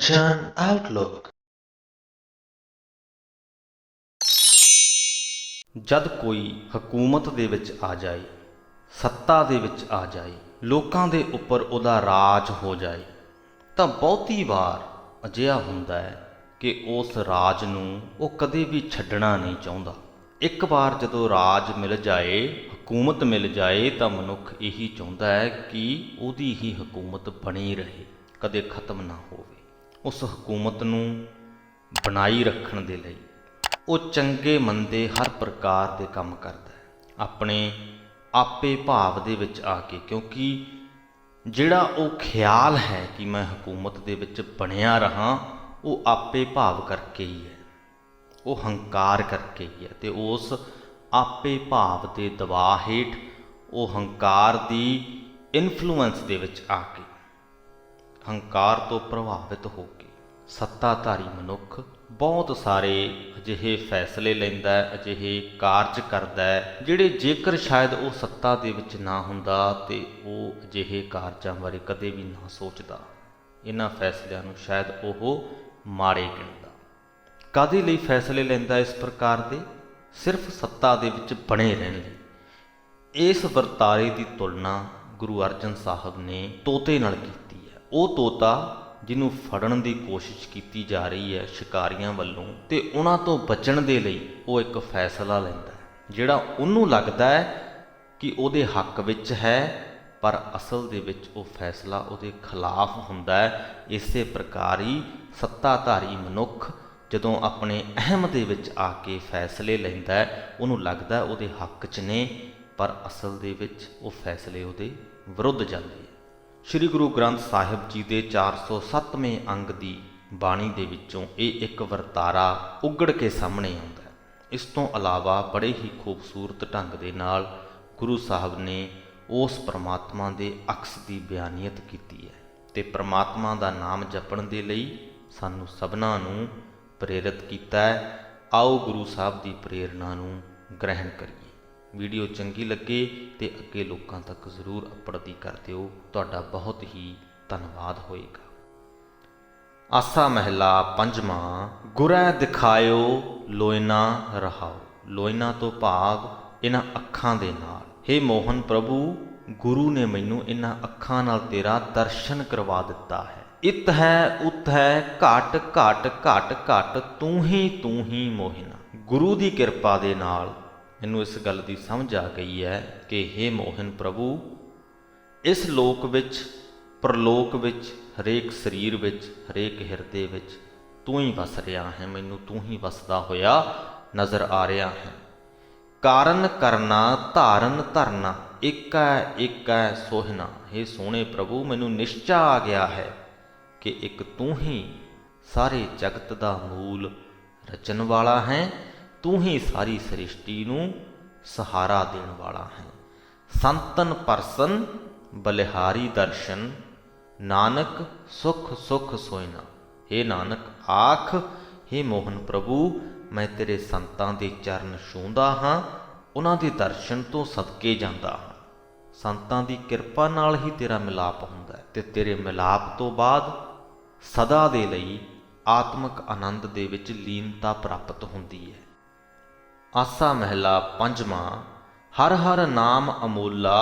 Attention Outlook। ਜਦ ਕੋਈ ਹਕੂਮਤ ਦੇ ਵਿੱਚ ਆ ਜਾਏ, ਸੱਤਾ ਦੇ ਵਿੱਚ ਆ ਜਾਏ, ਲੋਕਾਂ ਦੇ ਉੱਪਰ ਉਹਦਾ ਰਾਜ ਹੋ ਜਾਏ, ਤਾਂ ਬਹੁਤੀ ਵਾਰ ਅਜਿਹਾ ਹੁੰਦਾ ਹੈ ਕਿ ਉਸ ਰਾਜ ਨੂੰ ਉਹ ਕਦੇ ਵੀ ਛੱਡਣਾ ਨਹੀਂ ਚਾਹੁੰਦਾ। ਇੱਕ ਵਾਰ ਜਦੋਂ ਰਾਜ ਮਿਲ ਜਾਏ, ਹਕੂਮਤ ਮਿਲ ਜਾਏ, ਤਾਂ ਮਨੁੱਖ ਇਹੀ ਚਾਹੁੰਦਾ ਹੈ ਕਿ ਉਹਦੀ ਹੀ ਹਕੂਮਤ ਬਣੀ ਰਹੇ, ਕਦੇ ਖਤਮ ਨਾ ਹੋਵੇ। ਉਸ ਹਕੂਮਤ ਨੂੰ ਬਣਾਈ ਰੱਖਣ ਦੇ ਲਈ ਉਹ ਚੰਗੇ ਮੰਦੇ ਹਰ ਪ੍ਰਕਾਰ ਦੇ ਕੰਮ ਕਰਦਾ ਹੈ, ਆਪਣੇ ਆਪੇ ਭਾਵ ਦੇ ਵਿੱਚ ਆ ਕੇ, ਕਿਉਂਕਿ ਜਿਹੜਾ ਉਹ ਖਿਆਲ ਹੈ ਕਿ ਮੈਂ ਹਕੂਮਤ ਦੇ ਵਿੱਚ ਬਣਿਆ ਰਹਾਂ, ਉਹ ਆਪੇ ਭਾਵ ਕਰਕੇ ਹੀ ਹੈ, ਉਹ ਹੰਕਾਰ ਕਰਕੇ ਹੀ ਹੈ। ਅਤੇ ਉਸ ਆਪੇ ਭਾਵ ਦੇ ਦਬਾਅ ਹੇਠ, ਉਹ ਹੰਕਾਰ ਦੀ ਇਨਫਲੂਐਂਸ ਦੇ ਵਿੱਚ ਆ ਕੇ, ਹੰਕਾਰ ਤੋਂ ਪ੍ਰਭਾਵਿਤ ਹੋ ਕੇ ਸੱਤਾਧਾਰੀ ਮਨੁੱਖ ਬਹੁਤ ਸਾਰੇ ਅਜਿਹੇ ਫੈਸਲੇ ਲੈਂਦਾ ਹੈ, ਅਜਿਹੇ ਕਾਰਜ ਕਰਦਾ ਹੈ, ਜਿਹੜੇ ਜੇਕਰ ਸ਼ਾਇਦ ਉਹ ਸੱਤਾ ਦੇ ਵਿੱਚ ਨਾ ਹੁੰਦਾ ਤੇ ਉਹ ਅਜਿਹੇ ਕਾਰਜਾਂ ਬਾਰੇ ਕਦੇ ਵੀ ਨਾ ਸੋਚਦਾ। ਇਹਨਾਂ ਫੈਸਲਿਆਂ ਨੂੰ ਸ਼ਾਇਦ ਉਹ ਮਾੜੇ ਗਿਣਦਾ। ਕਾਹਦੇ ਲਈ ਫੈਸਲੇ ਲੈਂਦਾ ਇਸ ਪ੍ਰਕਾਰ ਦੇ? ਸਿਰਫ ਸੱਤਾ ਦੇ ਵਿੱਚ ਬਣੇ ਰਹਿਣ ਲਈ। ਇਸ ਵਰਤਾਰੇ ਦੀ ਤੁਲਨਾ ਗੁਰੂ ਅਰਜਨ ਸਾਹਿਬ ਨੇ ਤੋਤੇ ਨਾਲ ਕੀਤੀ ਹੈ। ਉਹ ਤੋਤਾ ਜਿਹਨੂੰ ਫੜਨ ਦੀ ਕੋਸ਼ਿਸ਼ ਕੀਤੀ ਜਾ ਰਹੀ ਹੈ ਸ਼ਿਕਾਰੀਆਂ ਵੱਲੋਂ, ਤੇ ਉਹਨਾਂ ਤੋਂ ਬਚਣ ਦੇ ਲਈ ਉਹ ਇੱਕ ਫੈਸਲਾ ਲੈਂਦਾ ਹੈ ਜਿਹੜਾ ਉਹਨੂੰ ਲੱਗਦਾ ਹੈ ਕਿ ਉਹਦੇ ਹੱਕ ਵਿੱਚ ਹੈ, ਪਰ ਅਸਲ ਦੇ ਵਿੱਚ ਉਹ ਫੈਸਲਾ ਉਹਦੇ ਖਿਲਾਫ ਹੁੰਦਾ ਹੈ। ਇਸੇ ਪ੍ਰਕਾਰ ਹੀ ਸੱਤਾਧਾਰੀ ਮਨੁੱਖ ਜਦੋਂ ਆਪਣੇ ਅਹਿਮ ਦੇ ਵਿੱਚ ਆ ਕੇ ਫੈਸਲੇ ਲੈਂਦਾ ਹੈ, ਉਹਨੂੰ ਲੱਗਦਾ ਉਹਦੇ ਹੱਕ 'ਚ ਨੇ, ਪਰ ਅਸਲ ਦੇ ਵਿੱਚ ਉਹ ਫੈਸਲੇ ਉਹਦੇ ਵਿਰੁੱਧ ਜਾਂਦੇ ਹੈ। ਸ਼੍ਰੀ ਗੁਰੂ ਗ੍ਰੰਥ ਸਾਹਿਬ ਜੀ ਦੇ 407ਵੇਂ ਅੰਗ ਦੀ ਬਾਣੀ ਦੇ ਵਿੱਚੋਂ ਇਹ ਇੱਕ ਵਰਤਾਰਾ ਉਘੜ ਕੇ ਸਾਹਮਣੇ ਆਉਂਦਾ ਹੈ। ਇਸ ਤੋਂ ਇਲਾਵਾ ਬੜੇ ਹੀ ਖੂਬਸੂਰਤ ਢੰਗ ਦੇ ਨਾਲ ਗੁਰੂ ਸਾਹਿਬ ਨੇ ਉਸ ਪ੍ਰਮਾਤਮਾ ਦੇ ਅਕਸ ਦੀ ਬਿਆਨੀਅਤ ਕੀਤੀ ਹੈ, ਅਤੇ ਪ੍ਰਮਾਤਮਾ ਦਾ ਨਾਮ ਜਪਣ ਦੇ ਲਈ ਸਾਨੂੰ ਸਭਨਾਂ ਨੂੰ ਪ੍ਰੇਰਿਤ ਕੀਤਾ ਹੈ। ਆਓ ਗੁਰੂ ਸਾਹਿਬ ਦੀ ਪ੍ਰੇਰਣਾ ਨੂੰ ਗ੍ਰਹਿਣ ਕਰੀਏ। ਵੀਡੀਓ ਚੰਗੀ ਲੱਗੇ ਤੇ ਅੱਗੇ ਲੋਕਾਂ ਤੱਕ ਜ਼ਰੂਰ ਅਪੜਤੀ ਕਰ ਦਿਓ। ਤੁਹਾਡਾ ਬਹੁਤ ਹੀ ਧੰਨਵਾਦ ਹੋਏਗਾ। ਆਸਾ ਮਹਿਲਾ ਪੰਜਵਾਂ। ਗੁਰੈ ਦਿਖਾਇਓ ਲੋਇਨਾ ਰਹਾਓ। ਲੋਇਨਾ ਤੋਂ ਭਾਵ ਇਹਨਾਂ ਅੱਖਾਂ ਦੇ ਨਾਲ। ਹੇ ਮੋਹਨ ਪ੍ਰਭੂ, ਗੁਰੂ ਨੇ ਮੈਨੂੰ ਇਹਨਾਂ ਅੱਖਾਂ ਨਾਲ ਤੇਰਾ ਦਰਸ਼ਨ ਕਰਵਾ ਦਿੱਤਾ ਹੈ। ਇਤ ਹੈ ਉਤ ਹੈ ਘਟ ਘਟ ਘਟ ਘਟ ਤੂੰ ਹੀ ਮੋਹਿਨਾ। ਗੁਰੂ ਦੀ ਕਿਰਪਾ ਦੇ ਨਾਲ ਮੈਨੂੰ ਇਸ ਗੱਲ ਦੀ ਸਮਝ ਆ ਗਈ ਹੈ ਕਿ ਹੇ ਮੋਹਨ ਪ੍ਰਭੂ, ਇਸ ਲੋਕ ਵਿੱਚ, ਪ੍ਰਲੋਕ ਵਿੱਚ, ਹਰੇਕ ਸਰੀਰ ਵਿੱਚ, ਹਰੇਕ ਹਿਰਦੇ ਵਿੱਚ ਤੂੰ ਹੀ ਵਸ ਰਿਹਾ ਹੈ। ਮੈਨੂੰ ਤੂੰ ਹੀ ਵਸਦਾ ਹੋਇਆ ਨਜ਼ਰ ਆ ਰਿਹਾ ਹੈ। ਕਾਰਨ ਕਰਨਾ ਧਾਰਨ ਧਰਨਾ ਏਕੈ ਸੋਹਿਨਾ। ਹੇ ਸੋਹਣੇ ਪ੍ਰਭੂ, ਮੈਨੂੰ ਨਿਸ਼ਚਾ ਆ ਗਿਆ ਹੈ ਕਿ ਇੱਕ ਤੂੰ ਹੀ ਸਾਰੇ ਜਗਤ ਦਾ ਮੂਲ ਰਚਣ ਵਾਲਾ ਹੈ, ਤੂੰ ਹੀ ਸਾਰੀ ਸ੍ਰਿਸ਼ਟੀ ਨੂੰ ਸਹਾਰਾ ਦੇਣ ਵਾਲਾ ਹੈ। ਸੰਤਨ ਪਰਸਨ ਬਲਿਹਾਰੀ ਦਰਸ਼ਨ, ਨਾਨਕ ਸੁਖ ਸੁਖ ਸੋਇਨਾ। ਹੇ ਨਾਨਕ ਆਖ, ਹੇ ਮੋਹਨ ਪ੍ਰਭੂ, ਮੈਂ ਤੇਰੇ ਸੰਤਾਂ ਦੇ ਚਰਨ ਛੂੰਹਦਾ ਹਾਂ, ਉਹਨਾਂ ਦੇ ਦਰਸ਼ਨ ਤੋਂ ਸਦਕੇ ਜਾਂਦਾ ਹਾਂ। ਸੰਤਾਂ ਦੀ ਕਿਰਪਾ ਨਾਲ ਹੀ ਤੇਰਾ ਮਿਲਾਪ ਹੁੰਦਾ ਹੈ, ਤੇ ਤੇਰੇ ਮਿਲਾਪ ਤੋਂ ਬਾਅਦ ਸਦਾ ਦੇ ਲਈ ਆਤਮਿਕ ਆਨੰਦ ਦੇ ਵਿੱਚ ਲੀਨਤਾ ਪ੍ਰਾਪਤ ਹੁੰਦੀ ਹੈ। ਆਸਾ ਮਹਿਲਾ ਪੰਜਵਾਂ। ਹਰ ਹਰ ਨਾਮ ਅਮੋਲਾ,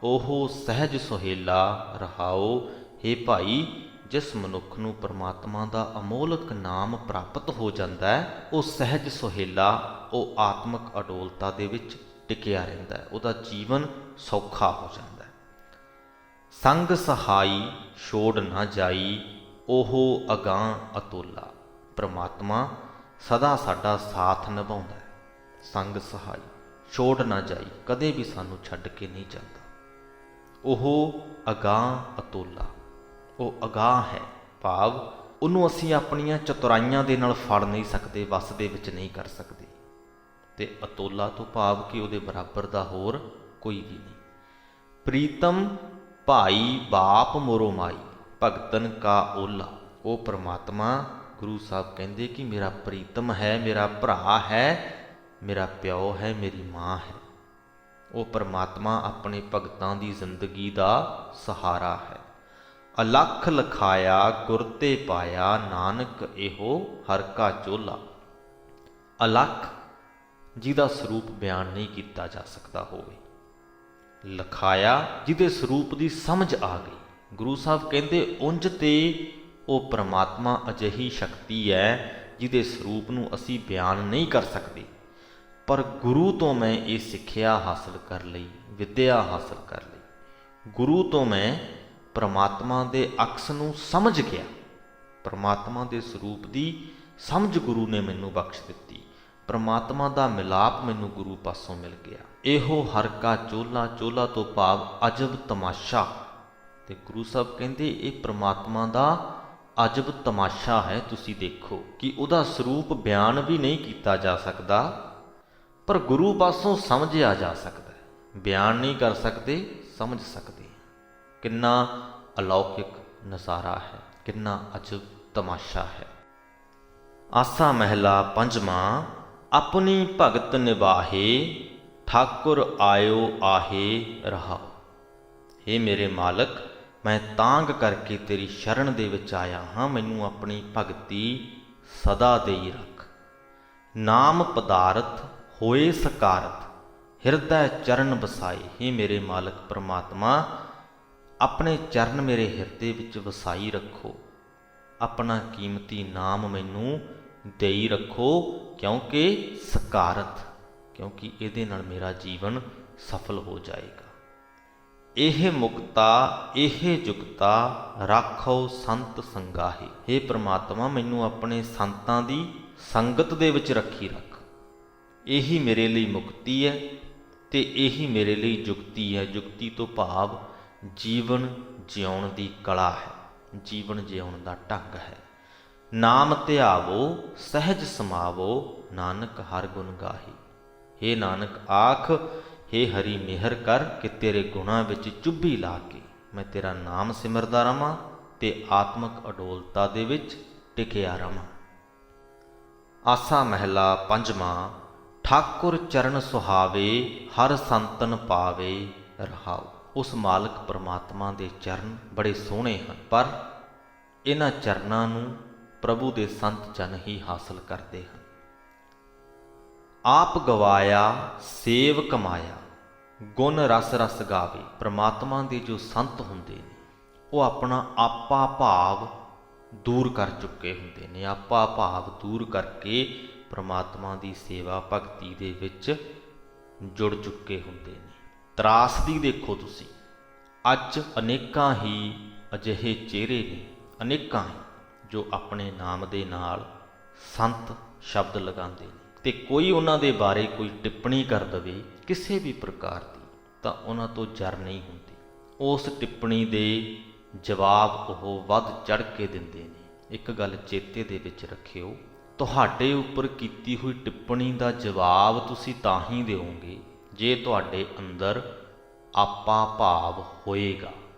ਉਹ ਸਹਿਜ ਸੁਹੇਲਾ ਰਹਾਓ। ਹੇ ਭਾਈ, ਜਿਸ ਮਨੁੱਖ ਨੂੰ ਪਰਮਾਤਮਾ ਦਾ ਅਮੋਲਕ ਨਾਮ ਪ੍ਰਾਪਤ ਹੋ ਜਾਂਦਾ ਹੈ, ਉਹ ਸਹਿਜ ਸੁਹੇਲਾ, ਉਹ ਆਤਮਿਕ ਅਡੋਲਤਾ ਦੇ ਵਿੱਚ ਟਿਕਿਆ ਰਹਿੰਦਾ ਹੈ, ਉਹਦਾ ਜੀਵਨ ਸੌਖਾ ਹੋ ਜਾਂਦਾ ਹੈ। ਸੰਗ ਸਹਾਈ ਛੋੜ ਨਾ ਜਾਈ, ਉਹ ਅਗਾਂਹ ਅਤੁੱਲਾ। ਪਰਮਾਤਮਾ ਸਦਾ ਸਾਡਾ ਸਾਥ ਨਿਭਾਉਂਦਾ ਹੈ। ਸੰਗ ਸਹਾਈ ਛੋੜ ਨਾ ਜਾਈ, ਕਦੇ ਵੀ ਸਾਨੂੰ ਛੱਡ ਕੇ ਨਹੀਂ ਜਾਂਦਾ। ਉਹ ਅਗਾਂਹ ਅਤੁੱਲਾ, ਉਹ ਅਗਾਂਹ ਹੈ, ਭਾਵ ਉਹਨੂੰ ਅਸੀਂ ਆਪਣੀਆਂ ਚਤੁਰਾਈਆਂ ਦੇ ਨਾਲ ਫੜ ਨਹੀਂ ਸਕਦੇ, ਵੱਸ ਦੇ ਵਿੱਚ ਨਹੀਂ ਕਰ ਸਕਦੇ। ਤੇ ਅਤੁੱਲਾ ਤੋਂ ਭਾਵ ਕਿ ਉਹਦੇ ਬਰਾਬਰ ਦਾ ਹੋਰ ਕੋਈ ਵੀ ਨਹੀਂ। ਪ੍ਰੀਤਮ ਭਾਈ ਬਾਪ ਮੋਰੋ ਮਾਈ, ਭਗਤਨ ਕਾ ਓਲਾ। ਉਹ ਪਰਮਾਤਮਾ, ਗੁਰੂ ਸਾਹਿਬ ਕਹਿੰਦੇ ਕਿ ਮੇਰਾ ਪ੍ਰੀਤਮ ਹੈ, ਮੇਰਾ ਭਰਾ ਹੈ, ਮੇਰਾ ਪਿਓ ਹੈ, ਮੇਰੀ ਮਾਂ ਹੈ। ਉਹ ਪਰਮਾਤਮਾ ਆਪਣੇ ਭਗਤਾਂ ਦੀ ਜ਼ਿੰਦਗੀ ਦਾ ਸਹਾਰਾ ਹੈ। ਅਲਖ ਲਖਾਇਆ ਗੁਰ ਤੇ ਪਾਇਆ, ਨਾਨਕ ਇਹੋ ਹਰ ਕਾ ਚੋਲਾ। ਅਲਖ ਜਿਹਦਾ ਸਰੂਪ ਬਿਆਨ ਨਹੀਂ ਕੀਤਾ ਜਾ ਸਕਦਾ ਹੋਵੇ, ਲਖਾਇਆ ਜਿਹਦੇ ਸਰੂਪ ਦੀ ਸਮਝ ਆ ਗਈ। ਗੁਰੂ ਸਾਹਿਬ ਕਹਿੰਦੇ ਉਂਝ ਤੇ ਉਹ ਪ੍ਰਮਾਤਮਾ ਅਜਿਹੀ ਸ਼ਕਤੀ ਹੈ ਜਿਹਦੇ ਸਰੂਪ ਨੂੰ ਅਸੀਂ ਬਿਆਨ ਨਹੀਂ ਕਰ ਸਕਦੇ, ਪਰ ਗੁਰੂ ਤੋਂ ਮੈਂ ਇਹ ਸਿੱਖਿਆ ਹਾਸਲ ਕਰ ਲਈ, ਵਿੱਦਿਆ ਹਾਸਲ ਕਰ ਲਈ। ਗੁਰੂ ਤੋਂ ਮੈਂ ਪ੍ਰਮਾਤਮਾ ਦੇ ਅਕਸ ਨੂੰ ਸਮਝ ਗਿਆ, ਪ੍ਰਮਾਤਮਾ ਦੇ ਸਰੂਪ ਦੀ ਸਮਝ ਗੁਰੂ ਨੇ ਮੈਨੂੰ ਬਖਸ਼ ਦਿੱਤੀ, ਪ੍ਰਮਾਤਮਾ ਦਾ ਮਿਲਾਪ ਮੈਨੂੰ ਗੁਰੂ ਪਾਸੋਂ ਮਿਲ ਗਿਆ। ਇਹੋ ਹਰ ਕਾ ਚੋਲਾ, ਚੋਲਾ ਤੋਂ ਭਾਵ ਅਜਬ ਤਮਾਸ਼ਾ। ਤੇ ਗੁਰੂ ਸਾਹਿਬ ਕਹਿੰਦੇ ਇਹ ਪ੍ਰਮਾਤਮਾ ਦਾ ਅਜਬ ਤਮਾਸ਼ਾ ਹੈ। ਤੁਸੀਂ ਦੇਖੋ ਕਿ ਉਹਦਾ ਸਰੂਪ ਬਿਆਨ ਵੀ ਨਹੀਂ ਕੀਤਾ ਜਾ ਸਕਦਾ, ਪਰ ਗੁਰੂ ਪਾਸੋਂ ਸਮਝਿਆ ਜਾ ਸਕਦਾ ਹੈ। ਬਿਆਨ ਨਹੀਂ ਕਰ ਸਕਦੇ, ਸਮਝ ਸਕਦੇ। ਕਿੰਨਾ ਅਲੌਕਿਕ ਨਜ਼ਾਰਾ ਹੈ, ਕਿੰਨਾ ਅਜਬ ਤਮਾਸ਼ਾ ਹੈ। ਆਸਾ ਮਹਿਲਾ ਪੰਜਵਾਂ। ਆਪਣੀ ਭਗਤ ਨਿਵਾਹੇ, ਠਾਕੁਰ ਆਇਓ ਆਹੇ ਰਹਾ। ਹੇ ਮੇਰੇ ਮਾਲਕ, ਮੈਂ ਤਾਂਘ ਕਰਕੇ ਤੇਰੀ ਸ਼ਰਨ ਦੇ ਵਿੱਚ ਆਇਆ ਹਾਂ, ਮੈਨੂੰ ਆਪਣੀ ਭਗਤੀ ਸਦਾ ਦੇਈ ਰੱਖ। ਨਾਮ ਪਦਾਰਥ ਹੋਏ ਸਕਾਰਤ, ਹਿਰਦੈ ਚਰਨ ਵਸਾਏ। ਹੇ ਮੇਰੇ ਮਾਲਕ ਪ੍ਰਮਾਤਮਾ, ਆਪਣੇ ਚਰਨ ਮੇਰੇ ਹਿਰਦੇ ਵਿੱਚ ਵਸਾਈ ਰੱਖੋ, ਆਪਣਾ ਕੀਮਤੀ ਨਾਮ ਮੈਨੂੰ ਦੇਈ ਰੱਖੋ, ਕਿਉਂਕਿ ਸਕਾਰਤ, ਕਿਉਂਕਿ ਇਹਦੇ ਨਾਲ ਮੇਰਾ ਜੀਵਨ ਸਫਲ ਹੋ ਜਾਏਗਾ। ਇਹ ਮੁਕਤਾ ਇਹ ਜੁਗਤਾ, ਰਾਖੋ ਸੰਤ ਸੰਗਾਹੇ। ਹੇ ਪ੍ਰਮਾਤਮਾ, ਮੈਨੂੰ ਆਪਣੇ ਸੰਤਾਂ ਦੀ ਸੰਗਤ ਦੇ ਵਿੱਚ ਰੱਖੀ ਰੱਖ। ਇਹੀ ਮੇਰੇ ਲਈ ਮੁਕਤੀ ਹੈ ਤੇ ਇਹੀ ਮੇਰੇ ਲਈ ਜੁਗਤੀ ਹੈ। ਜੁਗਤੀ ਤੋਂ ਭਾਵ ਜੀਵਨ ਜਿਉਣ ਦੀ ਕਲਾ ਹੈ, ਜੀਵਨ ਜਿਉਣ ਦਾ ਢੰਗ ਹੈ। ਨਾਮ ਧਿਆਵੋ ਸਹਿਜ ਸਮਾਵੋ, ਨਾਨਕ ਹਰ ਗੁਣ ਗਾਹੀ। ਹੇ ਨਾਨਕ ਆਖ, ਹੇ ਹਰੀ ਮਿਹਰ ਕਰ ਕਿ ਤੇਰੇ ਗੁਣਾਂ ਵਿੱਚ ਚੁੱਭੀ ਲਾ ਕੇ ਮੈਂ ਤੇਰਾ ਨਾਮ ਸਿਮਰਦਾ ਰਵਾਂ ਤੇ ਆਤਮਿਕ ਅਡੋਲਤਾ ਦੇ ਵਿੱਚ ਟਿਕਿਆ ਰਵਾਂ। ਆਸਾ ਮਹਿਲਾ ਪੰਜਵਾਂ। ਠਾਕੁਰ ਚਰਨ ਸੁਹਾਵੇ, ਹਰ ਸੰਤਨ ਪਾਵੇ ਰਹਾਉ। ਉਸ ਮਾਲਕ ਪ੍ਰਮਾਤਮਾ ਦੇ ਚਰਨ ਬੜੇ ਸੋਹਣੇ ਹਨ, ਪਰ ਇਹਨਾਂ ਚਰਨਾਂ ਨੂੰ ਪ੍ਰਭੂ ਦੇ ਸੰਤ ਜਨ ਹੀ ਹਾਸਲ ਕਰਦੇ ਹਨ। ਆਪ ਗਵਾਇਆ ਸੇਵ ਕਮਾਇਆ, ਗੁਣ ਰਸ ਰਸ ਗਾਵੇ। ਪ੍ਰਮਾਤਮਾ ਦੇ ਜੋ ਸੰਤ ਹੁੰਦੇ ਨੇ ਉਹ ਆਪਣਾ ਆਪਾ ਭਾਵ ਦੂਰ ਕਰ ਚੁੱਕੇ ਹੁੰਦੇ ਨੇ, ਆਪਾ ਭਾਵ ਦੂਰ ਕਰਕੇ ਪ੍ਰਮਾਤਮਾ ਦੀ ਸੇਵਾ ਭਗਤੀ ਦੇ ਵਿੱਚ ਜੁੜ ਚੁੱਕੇ ਹੁੰਦੇ ਨੇ। ਤਰਾਸਦੀ ਦੇਖੋ ਤੁਸੀਂ, ਅੱਜ ਅਨੇਕਾਂ ਹੀ ਅਜਿਹੇ ਚਿਹਰੇ ਨੇ, ਅਨੇਕਾਂ ਹੀ ਜੋ ਆਪਣੇ ਨਾਮ ਦੇ ਨਾਲ ਸੰਤ ਸ਼ਬਦ ਲਗਾਉਂਦੇ ਨੇ, ਤੇ ਕੋਈ ਉਹਨਾਂ ਦੇ ਬਾਰੇ ਕੋਈ ਟਿੱਪਣੀ ਕਰ ਦਵੇ ਕਿਸੇ ਵੀ ਪ੍ਰਕਾਰ ਦੀ ਤਾਂ ਉਹਨਾਂ ਤੋਂ ਜਰ ਨਹੀਂ ਹੁੰਦੀ। ਉਸ ਟਿੱਪਣੀ ਦੇ ਜਵਾਬ ਉਹ ਵੱਧ ਚੜ੍ਹ ਕੇ ਦਿੰਦੇ ਨੇ। ਇੱਕ ਗੱਲ ਚੇਤੇ ਦੇ ਵਿੱਚ ਰੱਖਿਓ, ਤੁਹਾਡੇ ਉੱਪਰ ਕੀਤੀ ਹੋਈ ਟਿੱਪਣੀ ਦਾ ਜਵਾਬ ਤੁਸੀਂ ਤਾਂ ਹੀ ਦਿਓਗੇ ਜੇ ਤੁਹਾਡੇ ਅੰਦਰ ਆਪਾ ਭਾਵ ਹੋਏਗਾ।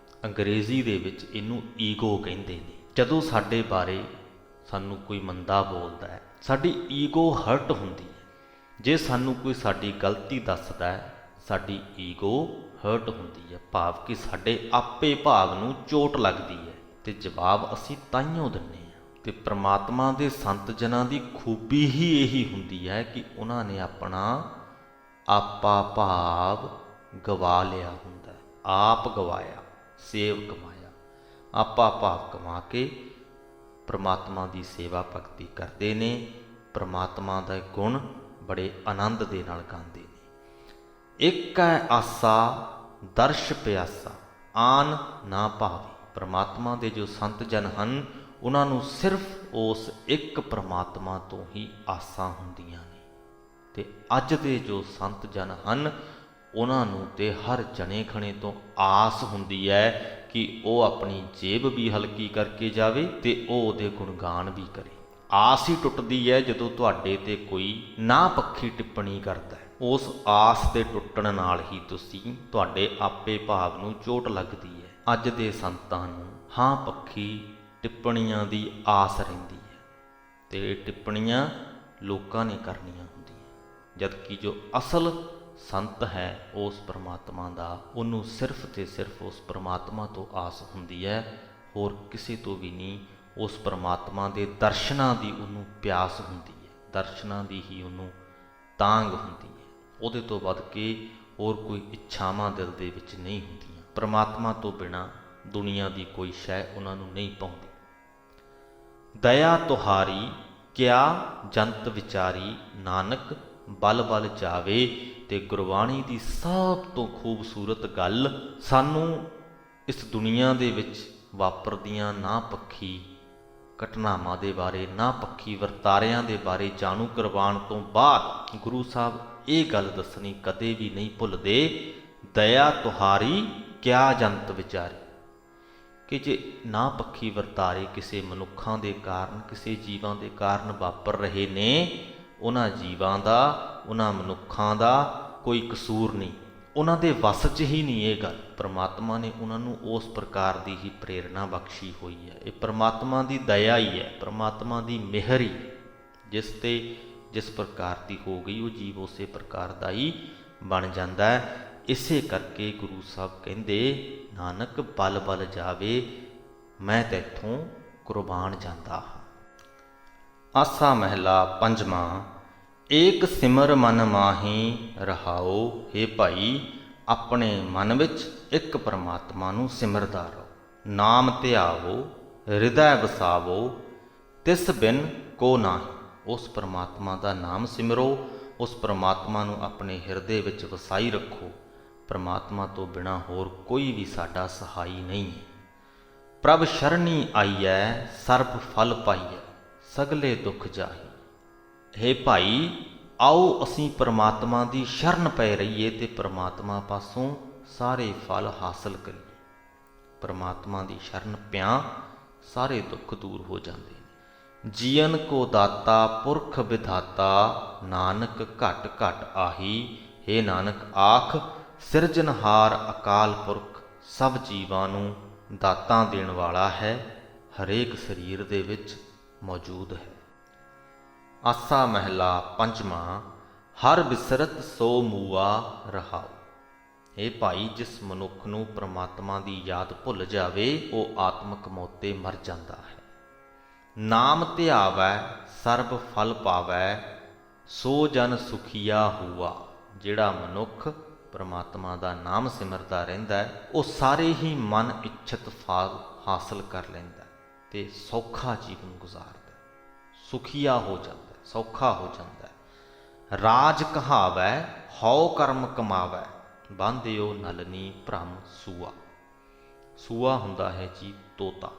ਅੰਗਰੇਜ਼ੀ ਦੇ ਵਿੱਚ ਇਹਨੂੰ ਈਗੋ ਕਹਿੰਦੇ ਨੇ। ਜਦੋਂ ਸਾਡੇ ਬਾਰੇ ਸਾਨੂੰ ਕੋਈ ਮੰਦਾ ਬੋਲਦਾ ਹੈ, ਸਾਡੀ ਈਗੋ ਹਰਟ ਹੁੰਦੀ ਹੈ। ਜੇ ਸਾਨੂੰ ਕੋਈ ਸਾਡੀ ਗਲਤੀ ਦੱਸਦਾ ਹੈ, ਸਾਡੀ ਈਗੋ ਹਰਟ ਹੁੰਦੀ ਹੈ, ਭਾਵ ਕਿ ਸਾਡੇ ਆਪੇ ਭਾਵ ਨੂੰ ਚੋਟ ਲੱਗਦੀ ਹੈ, ਤੇ ਜਵਾਬ ਅਸੀਂ ਤਾਈਓ ਦਿੰਦੇ ਹਾਂ। ਤੇ ਪ੍ਰਮਾਤਮਾ ਦੇ ਸੰਤ ਜਨਾਂ ਦੀ ਖੂਬੀ ਹੀ ਇਹੀ ਹੁੰਦੀ ਹੈ ਕਿ ਉਹਨਾਂ ਨੇ ਆਪਣਾ ਆਪਾ ਭਾਵ ਗਵਾ ਲਿਆ ਹੁੰਦਾ ਹੈ। ਆਪ ਗਵਾਇਆ ਸੇਵ ਕਮਾਇਆ, ਆਪਾ ਭਾਵ ਕਮਾ ਕੇ ਪ੍ਰਮਾਤਮਾ ਦੀ ਸੇਵਾ ਭਗਤੀ ਕਰਦੇ ਨੇ, ਪ੍ਰਮਾਤਮਾ ਦਾ ਗੁਣ ਬੜੇ ਆਨੰਦ ਦੇ ਨਾਲ ਗਾਉਂਦੇ ਨੇ। ਇੱਕ ਹੈ ਆਸਾ ਦਰਸ਼ ਪਿਆਸਾ, ਆਨ ਨਾ ਭਾਵੇ। ਪ੍ਰਮਾਤਮਾ ਦੇ ਜੋ ਸੰਤ ਜਨ ਹਨ ਉਹਨਾਂ ਨੂੰ ਸਿਰਫ ਉਸ ਇੱਕ ਪ੍ਰਮਾਤਮਾ ਤੋਂ ਹੀ ਆਸਾਂ ਹੁੰਦੀਆਂ ਨੇ, ਤੇ ਅੱਜ ਦੇ ਜੋ ਸੰਤ ਜਨ ਹਨ ਉਹਨਾਂ ਨੂੰ ਤੇ ਹਰ ਜਣੇ ਖਣੇ ਤੋਂ ਆਸ ਹੁੰਦੀ ਹੈ ਕਿ ਉਹ ਆਪਣੀ ਜੇਬ ਵੀ ਹਲਕੀ ਕਰਕੇ ਜਾਵੇ ਤੇ ਉਹ ਉਹਦੇ ਗੁਣਗਾਨ ਵੀ ਕਰੇ। ਆਸ ਹੀ ਟੁੱਟਦੀ ਹੈ ਜਦੋਂ ਤੁਹਾਡੇ ਤੇ ਕੋਈ ਨਾ ਪੱਖੀ ਟਿੱਪਣੀ ਕਰਦਾ ਹੈ। ਉਸ ਆਸ ਦੇ ਟੁੱਟਣ ਨਾਲ ਹੀ ਤੁਹਾਡੇ ਆਪੇ ਭਾਵ ਨੂੰ ਚੋਟ ਲੱਗਦੀ ਹੈ। ਅੱਜ ਦੇ ਸੰਤਾਂ ਨੂੰ ਹਾਂ ਪੱਖੀ ਟਿੱਪਣੀਆਂ ਦੀ ਆਸ ਰਹਿੰਦੀ ਹੈ, ਤੇ ਇਹ ਟਿੱਪਣੀਆਂ ਲੋਕਾਂ ਨੇ ਕਰਨੀਆਂ ਹੁੰਦੀਆਂ, ਜਦਕਿ ਜੋ ਅਸਲ ਸੰਤ ਹੈ ਉਸ ਪ੍ਰਮਾਤਮਾ ਦਾ, ਉਹਨੂੰ ਸਿਰਫ ਤੇ ਸਿਰਫ ਉਸ ਪ੍ਰਮਾਤਮਾ ਤੋਂ ਆਸ ਹੁੰਦੀ ਹੈ, ਹੋਰ ਕਿਸੇ ਤੋਂ ਵੀ ਨਹੀਂ। ਉਸ ਪਰਮਾਤਮਾ ਦੇ ਦਰਸ਼ਨਾਂ ਦੀ ਉਹਨੂੰ ਪਿਆਸ ਹੁੰਦੀ ਹੈ, ਦਰਸ਼ਨਾਂ ਦੀ ਹੀ ਉਹਨੂੰ ਤਾਂਘ ਹੁੰਦੀ ਹੈ। ਉਹਦੇ ਤੋਂ ਵੱਧ ਕੇ ਹੋਰ ਕੋਈ ਇੱਛਾਵਾਂ ਦਿਲ ਦੇ ਵਿੱਚ ਨਹੀਂ ਹੁੰਦੀਆਂ। ਪਰਮਾਤਮਾ ਤੋਂ ਬਿਨਾਂ ਦੁਨੀਆ ਦੀ ਕੋਈ ਸ਼ੈ ਉਹਨਾਂ ਨੂੰ ਨਹੀਂ ਪਾਉਂਦੀ। ਦਇਆ ਤੁਹਾਰੀ ਕਿਆ ਜੰਤ ਵਿਚਾਰੀ, ਨਾਨਕ ਬਲ ਬਲ ਜਾਵੇ। ਤੇ ਗੁਰਬਾਣੀ ਦੀ ਸਭ ਤੋਂ ਖੂਬਸੂਰਤ ਗੱਲ ਸਾਨੂੰ ਇਸ ਦੁਨੀਆ ਦੇ ਵਿੱਚ ਵਾਪਰਦੀਆਂ ਨਾ ਪੱਖੀ ਘਟਨਾਵਾਂ ਦੇ ਬਾਰੇ, ਨਾ ਪੱਖੀ ਵਰਤਾਰਿਆਂ ਦੇ ਬਾਰੇ ਜਾਣੂ ਕਰਵਾਉਣ ਤੋਂ ਬਾਅਦ ਗੁਰੂ ਸਾਹਿਬ ਇਹ ਗੱਲ ਦੱਸਣੀ ਕਦੇ ਵੀ ਨਹੀਂ ਭੁੱਲਦੇ, ਦਇਆ ਤੁਹਾਰੀ ਕਿਆ ਜੰਤ ਵਿਚਾਰੀ, ਕਿ ਜੇ ਨਾ ਪੱਖੀ ਵਰਤਾਰੇ ਕਿਸੇ ਮਨੁੱਖਾਂ ਦੇ ਕਾਰਨ, ਕਿਸੇ ਜੀਵਾਂ ਦੇ ਕਾਰਨ ਵਾਪਰ ਰਹੇ ਨੇ, ਉਹਨਾਂ ਜੀਵਾਂ ਦਾ, ਉਹਨਾਂ ਮਨੁੱਖਾਂ ਦਾ ਕੋਈ ਕਸੂਰ ਨਹੀਂ, ਉਹਨਾਂ ਦੇ ਵੱਸ 'ਚ ਹੀ ਨਹੀਂ ਇਹ ਗੱਲ। ਪਰਮਾਤਮਾ ਨੇ ਉਹਨਾਂ ਨੂੰ ਉਸ ਪ੍ਰਕਾਰ ਦੀ ਹੀ ਪ੍ਰੇਰਣਾ ਬਖਸ਼ੀ ਹੋਈ ਹੈ। ਇਹ ਪਰਮਾਤਮਾ ਦੀ ਦਇਆ ਹੀ ਹੈ, ਪਰਮਾਤਮਾ ਦੀ ਮਿਹਰ ਹੀ। ਜਿਸ ਤੇ ਜਿਸ ਪ੍ਰਕਾਰ ਦੀ ਹੋ ਗਈ ਉਹ ਜੀਵ ਉਸੇ ਪ੍ਰਕਾਰ ਦਾ ਹੀ ਬਣ ਜਾਂਦਾ ਹੈ। ਇਸੇ ਕਰਕੇ ਗੁਰੂ ਸਾਹਿਬ ਕਹਿੰਦੇ, ਨਾਨਕ ਬਲ ਬਲ ਜਾਵੇ, ਮੈਂ ਤੈਥੋਂ ਕੁਰਬਾਨ ਜਾਂਦਾ ਹਾਂ। ਆਸਾ ਮਹਿਲਾ ਪੰਜਵਾਂ। ਏਕ ਸਿਮਰ ਮਨ ਮਾਹੀ ਰਹਾਓ। ਹੇ ਭਾਈ, ਆਪਣੇ ਮਨ ਵਿੱਚ ਇੱਕ ਪਰਮਾਤਮਾ ਨੂੰ ਸਿਮਰਦਾ ਰਹੋ। ਨਾਮ ਧਿਆਵੋ, ਹਿਰਦੈ ਵਸਾਵੋ, ਤਿਸ ਬਿਨ ਕੋ ਨਾਹੀ। ਉਸ ਪਰਮਾਤਮਾ ਦਾ ਨਾਮ ਸਿਮਰੋ, ਉਸ ਪਰਮਾਤਮਾ ਨੂੰ ਆਪਣੇ ਹਿਰਦੇ ਵਿੱਚ ਵਸਾਈ ਰੱਖੋ। ਪਰਮਾਤਮਾ ਤੋਂ ਬਿਨਾਂ ਹੋਰ ਕੋਈ ਵੀ ਸਾਡਾ ਸਹਾਈ ਨਹੀਂ ਹੈ। ਪ੍ਰਭ ਸ਼ਰਣੀ ਆਈਐ, ਸਰਬ ਫਲ ਪਾਈਐ, ਸਗਲੇ ਦੁੱਖ ਜਾਹੀ। ਹੇ ਭਾਈ, ਆਓ ਅਸੀਂ ਪਰਮਾਤਮਾ ਦੀ ਸ਼ਰਨ ਪੈ ਰਹੀਏ ਤੇ ਪਰਮਾਤਮਾ ਪਾਸੋਂ ਸਾਰੇ ਫਲ ਹਾਸਲ ਕਰੀਏ। ਪਰਮਾਤਮਾ ਦੀ ਸ਼ਰਨ ਪਿਆ ਸਾਰੇ ਦੁੱਖ ਦੂਰ ਹੋ ਜਾਂਦੇ ਨੇ। ਜੀਵਨ ਕੋ ਦਾਤਾ ਪੁਰਖ ਵਿਧਾਤਾ, ਨਾਨਕ ਘਟ ਘਟ ਆਹੀ। ਹੇ ਨਾਨਕ, ਆਖ ਸਿਰਜਣਹਾਰ ਅਕਾਲ ਪੁਰਖ ਸਭ ਜੀਵਾਂ ਨੂੰ ਦਾਤਾਂ ਦੇਣ ਵਾਲਾ ਹੈ, ਹਰੇਕ ਸਰੀਰ ਦੇ ਵਿੱਚ ਮੌਜੂਦ ਹੈ। ਆਸਾ ਮਹਿਲਾ ਪੰਜਵਾਂ। ਹਰ ਬਿਸਰਤ ਸੋ ਮੂਆ ਰਹਾਓ। ਇਹ ਭਾਈ, ਜਿਸ ਮਨੁੱਖ ਨੂੰ ਪਰਮਾਤਮਾ ਦੀ ਯਾਦ ਭੁੱਲ ਜਾਵੇ, ਉਹ ਆਤਮਿਕ ਮੌਤੇ ਮਰ ਜਾਂਦਾ ਹੈ। ਨਾਮ ਧਿਆਵੈ ਸਰਬ ਫਲ ਪਾਵੈ, ਸੋ ਜਨ ਸੁਖੀਆ ਹੁਆ। ਜਿਹੜਾ ਮਨੁੱਖ ਪਰਮਾਤਮਾ ਦਾ ਨਾਮ ਸਿਮਰਦਾ ਰਹਿੰਦਾ ਹੈ, ਉਹ ਸਾਰੇ ਹੀ ਮਨ ਇੱਛਤ ਫਲ ਹਾਸਲ ਕਰ ਲੈਂਦਾ ਤੇ ਸੌਖਾ ਜੀਵਨ ਗੁਜ਼ਾਰਦਾ, ਸੁਖੀਆ ਹੋ ਜਾਂਦਾ, ਸੌਖਾ ਹੋ ਜਾਂਦਾ। ਰਾਜ ਕਹਾਵੈ ਹਉ ਕਰਮ ਕਮਾਵੈ, ਬਾਂਧਿਓ ਨਲਨੀ ਭ੍ਰਮ ਸੂਆ। ਸੂਆ ਹੁੰਦਾ ਹੈ ਜੀ ਤੋਤਾ।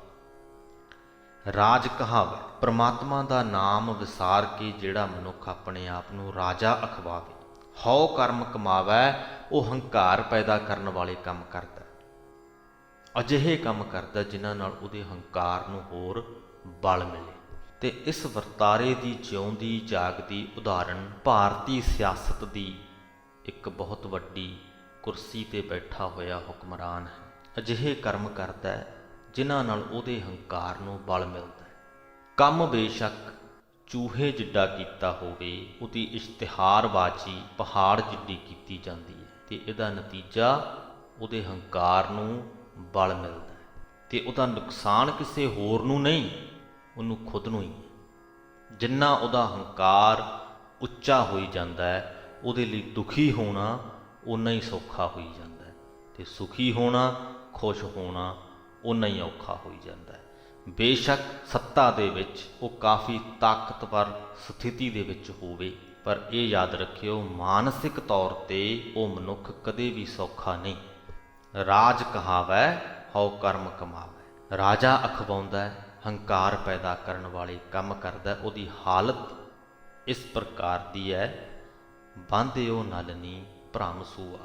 ਰਾਜ ਕਹਾਵੈ, ਪਰਮਾਤਮਾ ਦਾ ਨਾਮ ਵਿਸਾਰ ਕੇ ਜਿਹੜਾ ਮਨੁੱਖ ਆਪਣੇ ਆਪ ਨੂੰ ਰਾਜਾ ਅਖਵਾਵੇ। ਹਉ ਕਰਮ ਕਮਾਵੈ, ਉਹ ਹੰਕਾਰ ਪੈਦਾ ਕਰਨ ਵਾਲੇ ਕੰਮ ਕਰਦਾ, ਅਜਿਹੇ ਕੰਮ ਕਰਦਾ ਜਿਨ੍ਹਾਂ ਨਾਲ ਉਹਦੇ ਹੰਕਾਰ ਨੂੰ ਹੋਰ ਬਲ ਮਿਲੇ। ਤੇ ਇਸ ਵਰਤਾਰੇ ਦੀ ਜਿਉਂਦੀ ਜਾਗਦੀ ਉਦਾਹਰਣ ਭਾਰਤੀ ਸਿਆਸਤ ਦੀ ਇੱਕ ਬਹੁਤ ਵੱਡੀ ਕੁਰਸੀ ਤੇ ਬੈਠਾ ਹੋਇਆ ਹੁਕਮਰਾਨ ਹੈ। ਅਜਿਹੇ ਕਰਮ ਕਰਦਾ ਹੈ ਜਿਨ੍ਹਾਂ ਨਾਲ ਉਹਦੇ ਹੰਕਾਰ ਨੂੰ ਬਲ ਮਿਲਦਾ ਹੈ। ਕੰਮ ਬੇਸ਼ੱਕ ਚੂਹੇ ਜਿੱਡਾ ਕੀਤਾ ਹੋਵੇ, ਉਹਦੀ ਇਸ਼ਤਿਹਾਰਬਾਜ਼ੀ ਪਹਾੜ ਜਿੱਡੀ ਕੀਤੀ ਜਾਂਦੀ ਹੈ ਤੇ ਇਹਦਾ ਨਤੀਜਾ ਉਹਦੇ ਹੰਕਾਰ ਨੂੰ ਬਲ ਮਿਲਦਾ ਹੈ ਤੇ ਉਹਦਾ ਨੁਕਸਾਨ ਕਿਸੇ ਹੋਰ ਨੂੰ ਨਹੀਂ, ਉਹਨੂੰ ਖੁਦ ਨੂੰ ਹੀ। ਜਿੰਨਾ ਉਹਦਾ ਹੰਕਾਰ ਉੱਚਾ ਹੋਈ ਜਾਂਦਾ ਹੈ, ਉਹਦੇ ਲਈ ਦੁਖੀ ਹੋਣਾ ਓਨਾ ਹੀ ਸੌਖਾ ਹੋਈ ਜਾਂਦਾ ਹੈ ਤੇ ਸੁਖੀ ਹੋਣਾ, ਖੁਸ਼ ਹੋਣਾ ਓਨਾ ਹੀ ਔਖਾ ਹੋਈ ਜਾਂਦਾ ਹੈ। ਬੇਸ਼ੱਕ ਸੱਤਾ ਦੇ ਵਿੱਚ ਉਹ ਕਾਫੀ ਤਾਕਤਵਰ ਸਥਿਤੀ ਦੇ ਵਿੱਚ ਹੋਵੇ, ਪਰ ਇਹ ਯਾਦ ਰੱਖਿਓ, ਮਾਨਸਿਕ ਤੌਰ ਤੇ ਉਹ ਮਨੁੱਖ ਕਦੇ ਵੀ ਸੌਖਾ ਨਹੀਂ। ਰਾਜ ਕਹਾਵੈ ਹਉ ਕਰਮ ਕਮਾਵੈ। ਰਾਜਾ ਅਖਵਾਉਂਦਾ, ਹੰਕਾਰ ਪੈਦਾ ਕਰਨ ਵਾਲੇ ਕੰਮ ਕਰਦਾ, ਉਹਦੀ ਹਾਲਤ ਇਸ ਪ੍ਰਕਾਰ ਦੀ ਹੈ, ਬਾਂਧਿਓ ਨਲਨੀ ਭ੍ਰਮ ਸੂਆ।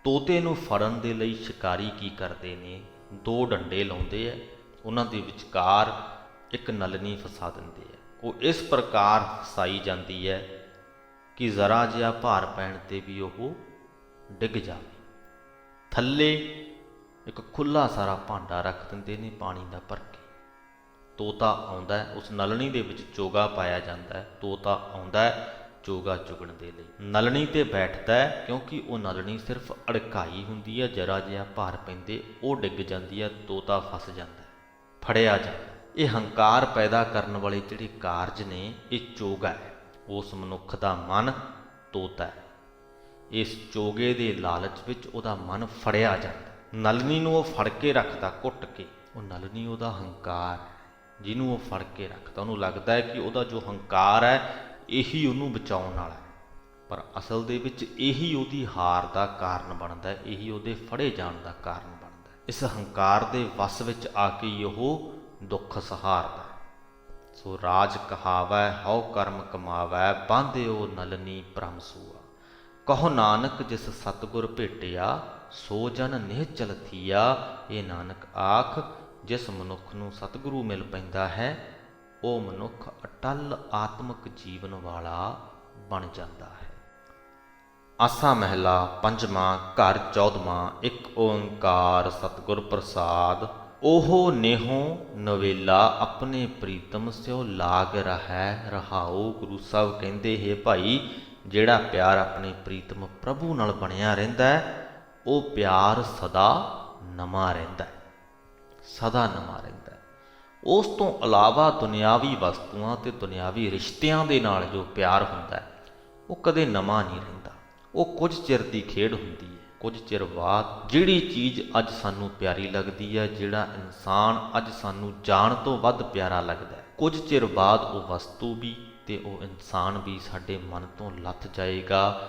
ਤੋਤੇ ਨੂੰ ਫੜਨ ਦੇ ਲਈ ਸ਼ਿਕਾਰੀ ਕੀ ਕਰਦੇ ਨੇ, ਦੋ ਡੰਡੇ ਲਾਉਂਦੇ ਹੈ, ਉਹਨਾਂ ਦੇ ਵਿਚਕਾਰ ਇੱਕ ਨਲਨੀ ਫਸਾ ਦਿੰਦੇ ਹੈ। ਉਹ ਇਸ ਪ੍ਰਕਾਰ ਫਸਾਈ ਜਾਂਦੀ ਹੈ ਕਿ ਜ਼ਰਾ ਜਿਹਾ ਭਾਰ ਪੈਣ 'ਤੇ ਵੀ ਉਹ ਡਿੱਗ ਜਾਵੇ। ਥੱਲੇ ਇੱਕ ਖੁੱਲ੍ਹਾ ਸਾਰਾ ਭਾਂਡਾ ਰੱਖ ਦਿੰਦੇ ਨੇ ਪਾਣੀ ਦਾ ਭਰ ਕੇ। ਤੋਤਾ ਆਉਂਦਾ ਹੈ, ਉਸ ਨਲਣੀ ਦੇ ਵਿੱਚ ਚੋਗਾ ਪਾਇਆ ਜਾਂਦਾ ਹੈ। ਤੋਤਾ ਆਉਂਦਾ ਹੈ ਚੋਗਾ ਚੁਗਣ ਦੇ ਲਈ, ਨਲਣੀ ਤੇ ਬੈਠਦਾ ਹੈ, ਕਿਉਂਕਿ ਉਹ ਨਲਣੀ ਸਿਰਫ ਅੜਕਾਈ ਹੁੰਦੀ ਹੈ, ਜਰਾ ਜਿਹਾ ਭਾਰ ਪੈਂਦੇ ਉਹ ਡਿੱਗ ਜਾਂਦੀ ਹੈ, ਤੋਤਾ ਫਸ ਜਾਂਦਾ ਹੈ। ਫੜਿਆ ਜਾ। ਇਹ ਹੰਕਾਰ ਪੈਦਾ ਕਰਨ ਵਾਲੇ ਜਿਹੜੇ ਕਾਰਜ ਨੇ, ਇਹ ਚੋਗਾ ਹੈ। ਉਸ ਮਨੁੱਖ ਦਾ ਮਨ ਤੋਤਾ ਹੈ। ਇਸ ਚੋਗੇ ਦੇ ਲਾਲਚ ਵਿੱਚ ਉਹਦਾ ਮਨ ਫੜਿਆ ਜਾਂਦਾ। ਨਲਨੀ ਨੂੰ ਉਹ ਫੜ ਕੇ ਰੱਖਦਾ ਘੁੱਟ ਕੇ। ਉਹ ਨਲਨੀ ਉਹਦਾ ਹੰਕਾਰ, ਜਿਹਨੂੰ ਉਹ ਫੜ ਕੇ ਰੱਖਦਾ। ਉਹਨੂੰ ਲੱਗਦਾ ਹੈ ਕਿ ਉਹਦਾ ਜੋ ਹੰਕਾਰ ਹੈ ਇਹੀ ਉਹਨੂੰ ਬਚਾਉਣ ਵਾਲਾ ਹੈ, ਪਰ ਅਸਲ ਦੇ ਵਿੱਚ ਇਹੀ ਉਹਦੀ ਹਾਰ ਦਾ ਕਾਰਨ ਬਣਦਾ, ਇਹੀ ਉਹਦੇ ਫੜੇ ਜਾਣ ਦਾ ਕਾਰਨ ਬਣਦਾ। ਇਸ ਹੰਕਾਰ ਦੇ ਵਸ ਵਿੱਚ ਆ ਕੇ ਹੀ ਉਹ ਦੁੱਖ ਸਹਾਰਦਾ। ਸੋ ਰਾਜ ਕਹਾਵੈ ਹਉ ਕਰਮ ਕਮਾਵੈ, ਬਾਂਧਿਓ ਨਲਨੀ ਭ੍ਰਮ ਸੂਆ। ਕਹੋ ਨਾਨਕ ਜਿਸ ਸਤਿਗੁਰ ਭੇਟਿਆ, ਸੋ ਜਨ ਨਿਹਚਲ ਥੀਆ। ਇਹ ਨਾਨਕ ਆਖ, ਜਿਸ ਮਨੁੱਖ ਨੂੰ ਸਤਿਗੁਰੂ ਮਿਲ ਪੈਂਦਾ ਹੈ, ਉਹ ਮਨੁੱਖ ਅਟੱਲ ਆਤਮਿਕ ਜੀਵਨ ਵਾਲਾ ਬਣ ਜਾਂਦਾ ਹੈ। ਆਸਾ ਮਹਿਲਾ ਪੰਜਵਾਂ, ਘਰ ਚੌਦਵਾਂ। ਇੱਕ ਓੰਕਾਰ ਸਤਿਗੁਰ ਪ੍ਰਸਾਦ। ਉਹ ਨੇਹੋ ਨਵੇਲਾ, ਆਪਣੇ ਪ੍ਰੀਤਮ ਸਿਓ ਲਾਗ ਰਹੈ ਰਹਾਉ। ਗੁਰੂ ਸਾਹਿਬ ਕਹਿੰਦੇ, ਹੈ ਭਾਈ, ਜਿਹੜਾ ਪਿਆਰ ਆਪਣੇ ਪ੍ਰੀਤਮ ਪ੍ਰਭੂ ਨਾਲ ਬਣਿਆ ਰਹਿੰਦਾ ਹੈ, ਉਹ ਪਿਆਰ ਸਦਾ ਨਵਾਂ ਰਹਿੰਦਾ ਹੈ, ਸਦਾ ਨਵਾਂ ਰਹਿੰਦਾ ਹੈ। ਉਸ ਤੋਂ ਇਲਾਵਾ ਦੁਨਿਆਵੀ ਵਸਤੂਆਂ ਅਤੇ ਦੁਨਿਆਵੀ ਰਿਸ਼ਤਿਆਂ ਦੇ ਨਾਲ ਜੋ ਪਿਆਰ ਹੁੰਦਾ ਹੈ, ਉਹ ਕਦੇ ਨਵਾਂ ਨਹੀਂ ਰਹਿੰਦਾ। ਉਹ ਕੁਝ ਚਿਰ ਦੀ ਖੇਡ ਹੁੰਦੀ ਹੈ। ਕੁਝ ਚਿਰ ਬਾਅਦ ਜਿਹੜੀ ਚੀਜ਼ ਅੱਜ ਸਾਨੂੰ ਪਿਆਰੀ ਲੱਗਦੀ ਹੈ, ਜਿਹੜਾ ਇਨਸਾਨ ਅੱਜ ਸਾਨੂੰ ਜਾਣ ਤੋਂ ਵੱਧ ਪਿਆਰਾ ਲੱਗਦਾ ਹੈ, ਕੁਝ ਚਿਰ ਬਾਅਦ ਉਹ ਵਸਤੂ ਵੀ ਤੇ ਉਹ ਇਨਸਾਨ ਵੀ ਸਾਡੇ ਮਨ ਤੋਂ ਲੱਥ ਜਾਏਗਾ।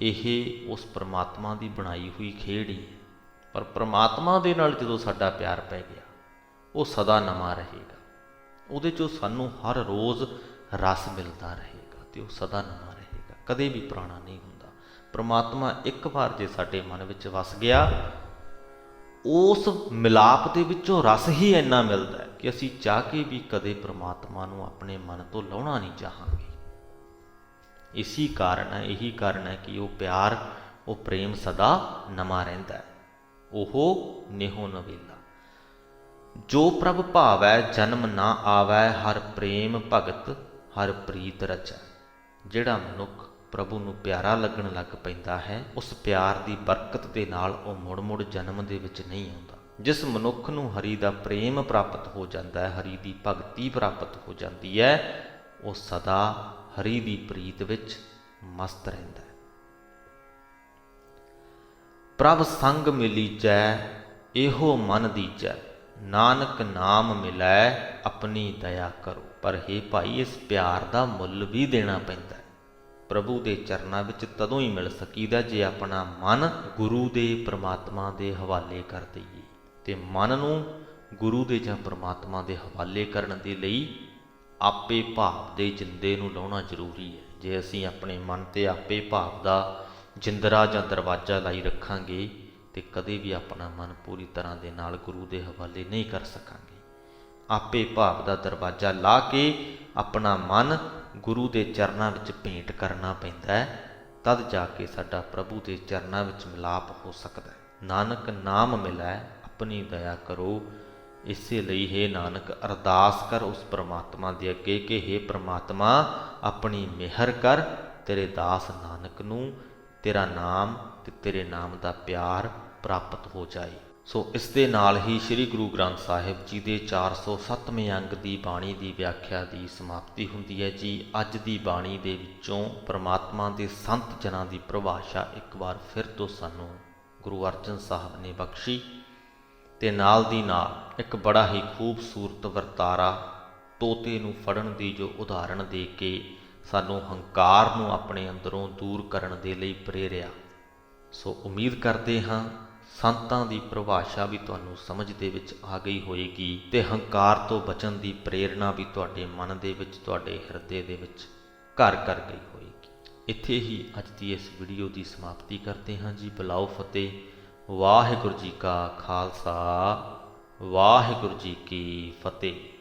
ਇਹ ਉਸ ਪਰਮਾਤਮਾ ਦੀ ਬਣਾਈ ਹੋਈ ਖੇਡ ਹੀ ਹੈ। ਪਰ ਪਰਮਾਤਮਾ ਦੇ ਨਾਲ ਜਦੋਂ ਸਾਡਾ ਪਿਆਰ ਪੈ ਗਿਆ, ਉਹ ਸਦਾ ਨਵਾਂ ਰਹੇਗਾ। ਉਹਦੇ 'ਚੋਂ ਸਾਨੂੰ ਹਰ ਰੋਜ਼ ਰਸ ਮਿਲਦਾ ਰਹੇਗਾ ਅਤੇ ਉਹ ਸਦਾ ਨਵਾਂ ਰਹੇਗਾ, ਕਦੇ ਵੀ ਪੁਰਾਣਾ ਨਹੀਂ ਹੁੰਦਾ। ਪਰਮਾਤਮਾ ਇੱਕ ਵਾਰ ਜੇ ਸਾਡੇ ਮਨ ਵਿੱਚ ਵਸ ਗਿਆ, ਉਸ ਮਿਲਾਪ ਦੇ ਵਿੱਚੋਂ ਰਸ ਹੀ ਇੰਨਾ ਮਿਲਦਾ ਹੈ ਕਿ ਅਸੀਂ ਚਾਹ ਕੇ ਵੀ ਕਦੇ ਪਰਮਾਤਮਾ ਨੂੰ ਆਪਣੇ ਮਨ ਤੋਂ ਲਾਹੁਣਾ ਨਹੀਂ ਚਾਹਾਂਗੇ। ਇਹੀ ਕਾਰਨ ਹੈ ਕਿ ਉਹ ਪਿਆਰ, ਉਹ ਪ੍ਰੇਮ ਸਦਾ ਨਵਾਂ ਰਹਿੰਦਾ ਹੈ। ਉਹ ਨੇਹੋ ਨਵੇਲਾ। ਜੋ ਪ੍ਰਭ ਭਾਵੈ ਜਨਮ ਨਾ ਆਵੈ, ਹਰ ਪ੍ਰੇਮ ਭਗਤ ਹਰ ਪ੍ਰੀਤ ਰਚੈ। ਜਿਹੜਾ ਮਨੁੱਖ ਪ੍ਰਭੂ ਨੂੰ ਪਿਆਰਾ ਲੱਗਣ ਲੱਗ ਪੈਂਦਾ ਹੈ, ਉਸ ਪਿਆਰ ਦੀ ਬਰਕਤ ਦੇ ਨਾਲ ਉਹ ਮੁੜ ਜਨਮ ਦੇ ਵਿੱਚ ਨਹੀਂ ਆਉਂਦਾ। ਜਿਸ ਮਨੁੱਖ ਨੂੰ ਹਰੀ ਦਾ ਪ੍ਰੇਮ ਪ੍ਰਾਪਤ ਹੋ ਜਾਂਦਾ ਹੈ, ਹਰੀ ਦੀ ਭਗਤੀ ਪ੍ਰਾਪਤ ਹੋ ਜਾਂਦੀ ਹੈ, ਉਹ ਸਦਾ ਹਰੀ ਦੀ ਪ੍ਰੀਤ ਵਿੱਚ ਮਸਤ ਰਹਿੰਦਾ ਹੈ। ਪ੍ਰਭ ਸੰਗ ਮਿਲੀਜੈ ਇਹੋ ਮਨ ਦੀਜੈ, ਨਾਨਕ ਨਾਮ ਮਿਲੈ ਆਪਣੀ ਦਇਆ ਕਰੋ। ਪਰ ਹੇ ਭਾਈ, ਇਸ ਪਿਆਰ ਦਾ ਮੁੱਲ ਵੀ ਦੇਣਾ ਪੈਂਦਾ ਹੈ। ਪ੍ਰਭੂ ਦੇ ਚਰਨਾਂ ਵਿੱਚ ਤਦੋਂ ਹੀ ਮਿਲ ਸਕੀਦਾ ਜੇ ਆਪਣਾ ਮਨ ਗੁਰੂ ਦੇ ਪਰਮਾਤਮਾ ਦੇ ਹਵਾਲੇ ਕਰ ਦਈਏ। ਤੇ ਮਨ ਨੂੰ ਗੁਰੂ ਦੇ ਜਾਂ ਪਰਮਾਤਮਾ ਦੇ ਹਵਾਲੇ ਕਰਨ ਦੇ ਲਈ ਆਪੇ ਭਾਵ ਦੇ ਜਿੰਦੇ ਨੂੰ ਲਾਉਣਾ ਜ਼ਰੂਰੀ ਹੈ। ਜੇ ਅਸੀਂ ਆਪਣੇ ਮਨ 'ਤੇ ਆਪੇ ਭਾਵ ਦਾ ਜਿੰਦਰਾ ਜਾਂ ਦਰਵਾਜ਼ਾ ਲਾਈ ਰੱਖਾਂਗੇ ਤੇ ਕਦੇ ਵੀ ਆਪਣਾ ਮਨ ਪੂਰੀ ਤਰ੍ਹਾਂ ਦੇ ਨਾਲ ਗੁਰੂ ਦੇ ਹਵਾਲੇ ਨਹੀਂ ਕਰ ਸਕਾਂਗੇ। ਆਪੇ ਭਾਵ ਦਾ ਦਰਵਾਜ਼ਾ ਲਾ ਕੇ ਆਪਣਾ ਮਨ ਗੁਰੂ ਦੇ ਚਰਨਾਂ ਵਿੱਚ ਭੇਂਟ ਕਰਨਾ ਪੈਂਦਾ ਹੈ, ਤਦ ਜਾ ਕੇ ਸਾਡਾ ਪ੍ਰਭੂ ਦੇ ਚਰਨਾਂ ਵਿੱਚ ਮਿਲਾਪ ਹੋ ਸਕਦਾ ਹੈ। ਨਾਨਕ ਨਾਮ ਮਿਲੈ ਆਪਣੀ ਦਇਆ ਕਰੋ। ਇਸੇ ਲਈ ਹੈ ਨਾਨਕ ਅਰਦਾਸ ਕਰ ਉਸ ਪਰਮਾਤਮਾ ਦੇ ਅੱਗੇ ਕਿ ਹੇ ਪਰਮਾਤਮਾ, ਆਪਣੀ ਮਿਹਰ ਕਰ, ਤੇਰੇ ਦਾਸ ਨਾਨਕ ਨੂੰ ਤੇਰਾ ਨਾਮ ਤੇ ਤੇਰੇ ਨਾਮ ਦਾ ਪਿਆਰ ਪ੍ਰਾਪਤ ਹੋ ਜਾਏ। ਸੋ ਇਸ ਦੇ ਨਾਲ ਹੀ ਸ੍ਰੀ ਗੁਰੂ ਗ੍ਰੰਥ ਸਾਹਿਬ ਜੀ ਦੇ 407ਵੇਂ ਅੰਗ ਦੀ ਬਾਣੀ ਦੀ ਵਿਆਖਿਆ ਦੀ ਸਮਾਪਤੀ ਹੁੰਦੀ ਹੈ ਜੀ। ਅੱਜ ਦੀ ਬਾਣੀ ਦੇ ਵਿੱਚੋਂ ਪਰਮਾਤਮਾ ਦੇ ਸੰਤ ਜਨਾਂ ਦੀ ਪਰਿਭਾਸ਼ਾ ਇੱਕ ਵਾਰ ਫਿਰ ਤੋਂ ਸਾਨੂੰ ਗੁਰੂ ਅਰਜਨ ਸਾਹਿਬ ਨੇ ਬਖਸ਼ੀ, ਤੇ ਨਾਲ ਦੀ ਨਾਲ ਇੱਕ ਬੜਾ ਹੀ ਖੂਬਸੂਰਤ ਵਰਤਾਰਾ ਤੋਤੇ ਨੂੰ ਫੜਨ ਦੀ ਜੋ ਉਦਾਹਰਣ ਦੇ ਕੇ ਸਾਨੂੰ ਹੰਕਾਰ ਨੂੰ ਆਪਣੇ ਅੰਦਰੋਂ ਦੂਰ ਕਰਨ ਦੇ ਲਈ ਪ੍ਰੇਰਿਆ। ਸੋ ਉਮੀਦ ਕਰਦੇ ਹਾਂ ਸੰਤਾਂ ਦੀ ਪਰਿਭਾਸ਼ਾ ਵੀ ਤੁਹਾਨੂੰ ਸਮਝ ਦੇ ਵਿੱਚ ਆ ਗਈ ਹੋਏਗੀ ਤੇ ਹੰਕਾਰ ਤੋਂ ਬਚਣ ਦੀ ਪ੍ਰੇਰਣਾ ਵੀ ਤੁਹਾਡੇ ਮਨ ਦੇ ਵਿੱਚ, ਤੁਹਾਡੇ ਹਿਰਦੇ ਦੇ ਵਿੱਚ ਘਰ ਕਰ ਗਈ ਹੋਏਗੀ। ਇੱਥੇ ਹੀ ਅੱਜ ਦੀ ਇਸ ਵੀਡੀਓ ਦੀ ਸਮਾਪਤੀ ਕਰਦੇ ਹਾਂ ਜੀ। ਬੁਲਾਓ ਫਤਿਹ। ਵਾਹਿਗੁਰੂ ਜੀ ਕਾ ਖਾਲਸਾ, ਵਾਹਿਗੁਰੂ ਜੀ ਕੀ ਫਤਿਹ।